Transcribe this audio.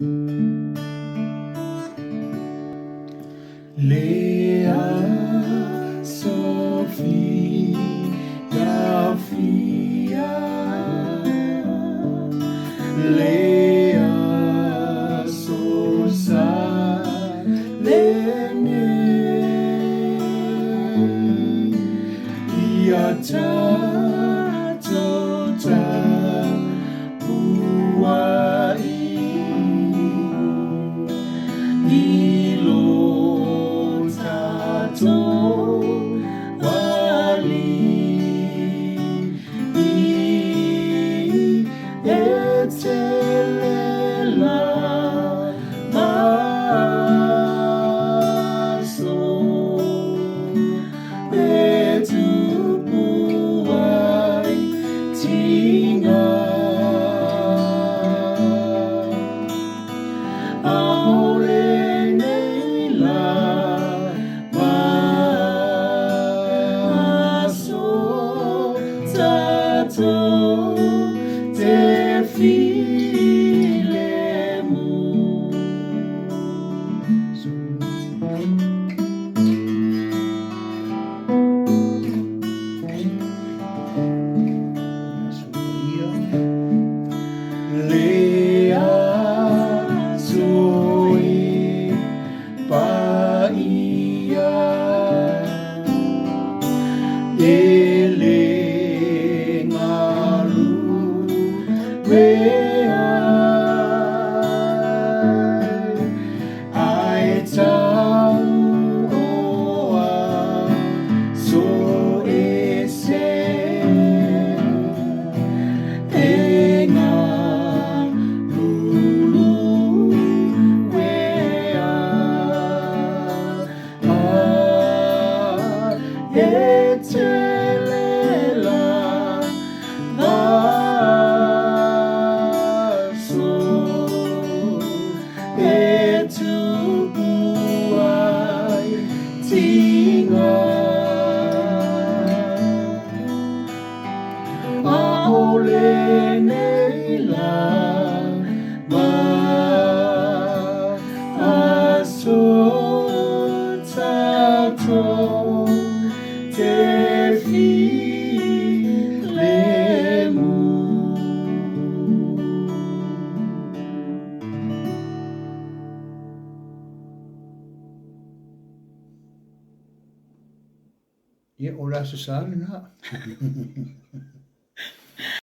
Lea Sophia Fia Lea Sosa Lene Iata Tota Uai Ilo Tato Wali Etelela Maso Betupuai Tinga Lea Zoe Paia Ele Ngaru Rea Ai Tau Oa So Ese Etelela Maso Betupuai Tinga Aole Neila Maso Tato Ia ora se sale na.